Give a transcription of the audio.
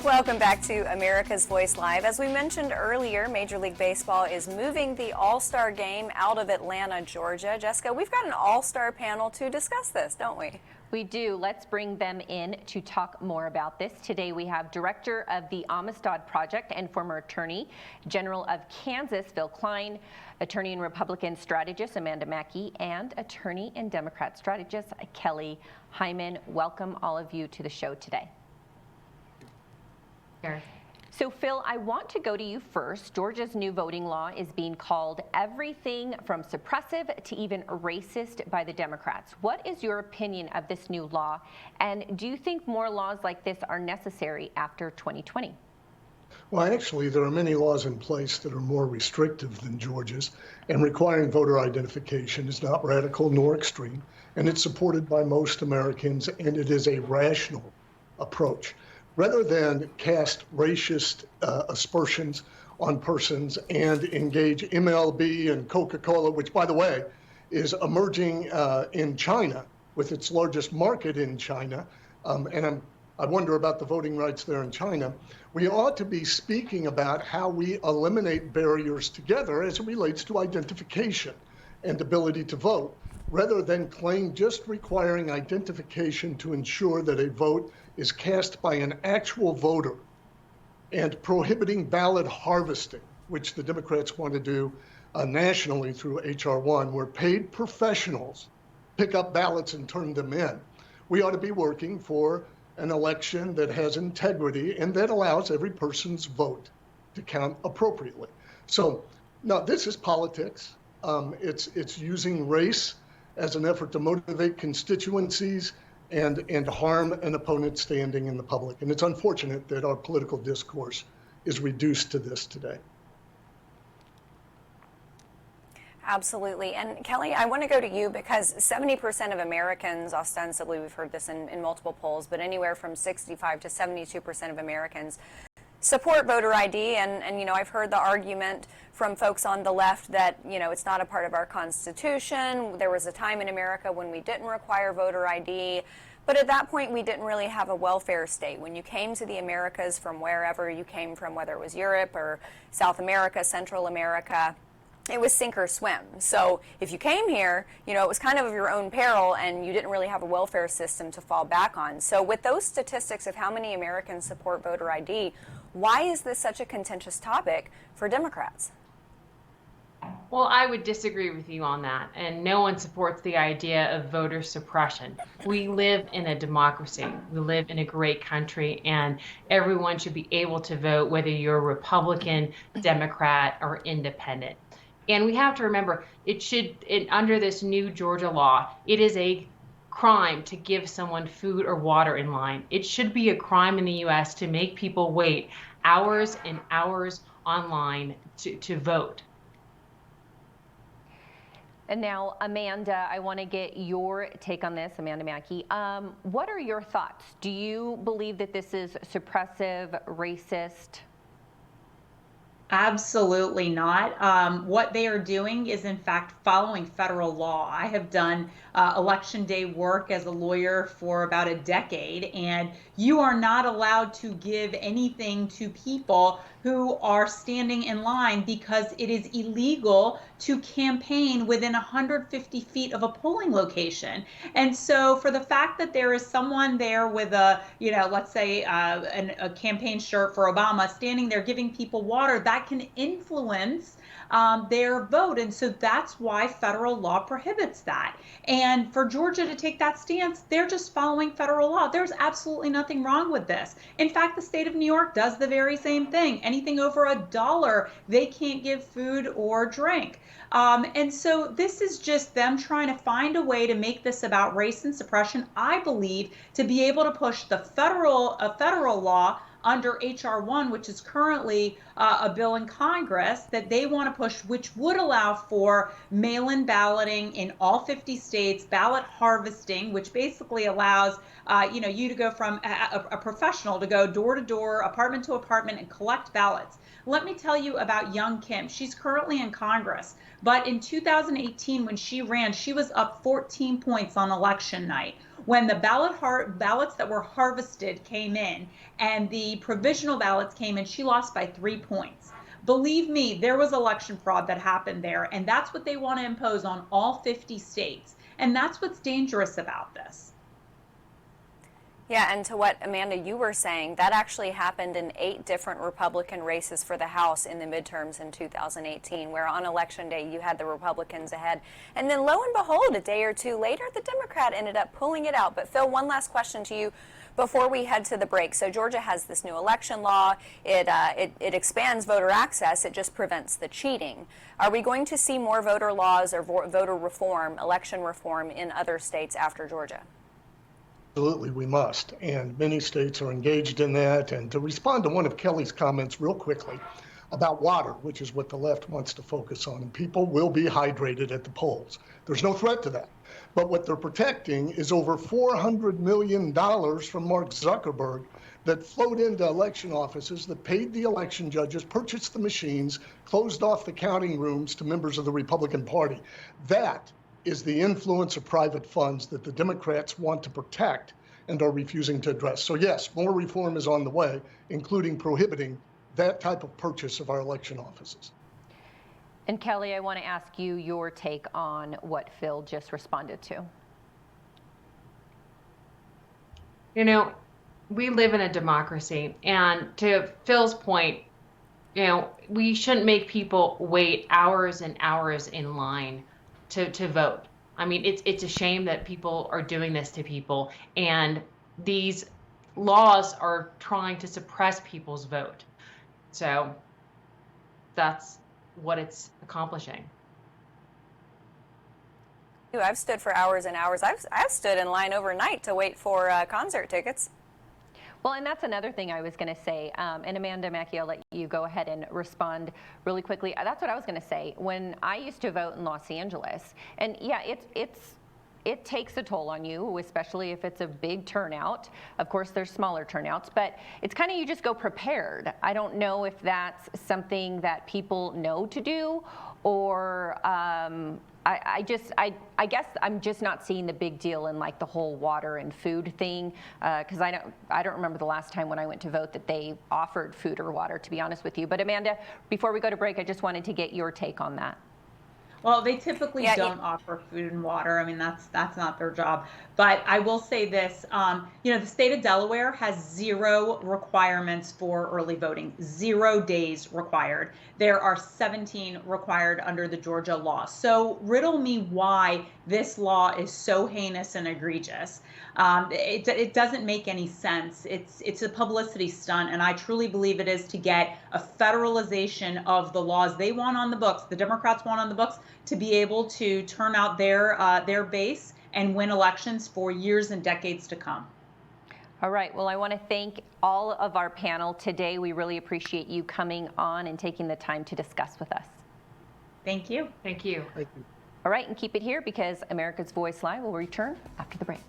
Welcome back to America's Voice Live. As we mentioned earlier, Major League Baseball is moving the All-Star game out of Atlanta, Georgia. Jessica, we've got an all-star panel to discuss this, don't we? We do. Let's bring them in to talk more about this. Today we have Director of the Amistad Project and former Attorney General of Kansas, Phil Klein, Attorney and Republican strategist Amanda Mackey, and Attorney and Democrat strategist Kelly Hyman. Welcome all of you to the show today. Sure. So Phil, I want to go to you first. Georgia's new voting law is being called everything from suppressive to even racist by the Democrats. What is your opinion of this new law? And do you think more laws like this are necessary after 2020? Well, actually, there are many laws in place that are more restrictive than Georgia's, and requiring voter identification is not radical nor extreme, and it's supported by most Americans, and it is a rational approach. Rather than cast racist aspersions on persons and engage MLB and Coca-Cola, which, by the way, is emerging in China with its largest market in China, I wonder about the voting rights there in China. We ought to be speaking about how we eliminate barriers together as it relates to identification and ability to vote, rather than claim just requiring identification to ensure that a vote is cast by an actual voter, and prohibiting ballot harvesting, which the Democrats want to do nationally through H.R. 1, where paid professionals pick up ballots and turn them in. We ought to be working for an election that has integrity and that allows every person's vote to count appropriately. So, no, this is politics. It's using race as an effort to motivate constituencies and harm an opponent's standing in the public. And it's unfortunate that our political discourse is reduced to this today. Absolutely. And Kelly, I want to go to you because 70% of Americans, ostensibly, we've heard this in multiple polls, but anywhere from 65 to 72% of Americans support voter ID. And, you know, I've heard the argument from folks on the left that, you know, it's not a part of our Constitution. There was a time in America when we didn't require voter ID. But at that point, we didn't really have a welfare state. When you came to the Americas from wherever you came from, whether it was Europe or South America, Central America, it was sink or swim. So if you came here, you know, it was kind of your own peril and you didn't really have a welfare system to fall back on. So with those statistics of how many Americans support voter ID, why is this such a contentious topic for Democrats? Well, I would disagree with you on that, and no one supports the idea of voter suppression. We live in a democracy. We live in a great country, and everyone should be able to vote, whether you're Republican, Democrat, or independent. And we have to remember, under this new Georgia law, it is a crime to give someone food or water in line. It should be a crime in the U.S. to make people wait hours and hours online to vote. And now, Amanda, I want to get your take on this, Amanda Mackey. What are your thoughts? Do you believe that this is suppressive, racist? Absolutely not. What they are doing is, in fact, following federal law. I have done election day work as a lawyer for about a decade, and you are not allowed to give anything to people who are standing in line because it is illegal to campaign within 150 feet of a polling location. And so for the fact that there is someone there with a, you know, let's say a campaign shirt for Obama standing there giving people water, that can influence their vote. And so that's why federal law prohibits that. And for Georgia to take that stance, they're just following federal law. There's absolutely nothing wrong with this. In fact, the state of New York does the very same thing. Anything over $1, they can't give food or drink. And so this is just them trying to find a way to make this about race and suppression, I believe, to be able to push the federal law under H.R. 1, which is currently a bill in Congress that they want to push, which would allow for mail-in balloting in all 50 states, ballot harvesting, which basically allows you to go from a professional to go door to door, apartment to apartment, and collect ballots. Let me tell you about young Kim. She's currently in Congress, but in 2018, when she ran, she was up 14 points on election night. When the ballots that were harvested came in and the provisional ballots came in, she lost by 3 points. Believe me, there was election fraud that happened there, and that's what they want to impose on all 50 states. And that's what's dangerous about this. Yeah, and to what, Amanda, you were saying, that actually happened in 8 different Republican races for the House in the midterms in 2018, where on Election Day you had the Republicans ahead. And then lo and behold, a day or two later, the Democrat ended up pulling it out. But Phil, one last question to you before we head to the break. So Georgia has this new election law. It expands voter access. It just prevents the cheating. Are we going to see more voter laws or voter reform, election reform in other states after Georgia? Absolutely, we must. And many states are engaged in that. And to respond to one of Kelly's comments real quickly about water, which is what the left wants to focus on, and people will be hydrated at the polls. There's no threat to that. But what they're protecting is over $400 million from Mark Zuckerberg that flowed into election offices, that paid the election judges, purchased the machines, closed off the counting rooms to members of the Republican Party. That is the influence of private funds that the Democrats want to protect and are refusing to address. So yes, more reform is on the way, including prohibiting that type of purchase of our election offices. And Kelly, I want to ask you your take on what Phil just responded to. You know, we live in a democracy, and to Phil's point, you know, we shouldn't make people wait hours and hours in line to vote. I mean, it's a shame that people are doing this to people, and these laws are trying to suppress people's vote. So that's what it's accomplishing. I've stood for hours and hours. I've stood in line overnight to wait for concert tickets. Well, and that's another thing I was going to say. And Amanda Mackey, I'll let you go ahead and respond really quickly. That's what I was going to say. When I used to vote in Los Angeles, and yeah, it takes a toll on you, especially if it's a big turnout. Of course, there's smaller turnouts, but it's kind of, you just go prepared. I don't know if that's something that people know to do, or I guess I'm just not seeing the big deal in like the whole water and food thing, because I don't remember the last time when I went to vote that they offered food or water, to be honest with you. But Amanda, before we go to break, I just wanted to get your take on that. Well, they typically don't offer food and water. I mean, that's not their job. But I will say this, you know, the state of Delaware has 0 requirements for early voting, 0 days required. There are 17 required under the Georgia law. So riddle me why this law is so heinous and egregious. It doesn't make any sense. It's a publicity stunt, and I truly believe it is to get a federalization of the laws they want on the books, the Democrats want on the books, to be able to turn out their base and win elections for years and decades to come. All right. Well, I want to thank all of our panel today. We really appreciate you coming on and taking the time to discuss with us. Thank you. Thank you. Thank you. All right, and keep it here because America's Voice Live will return after the break.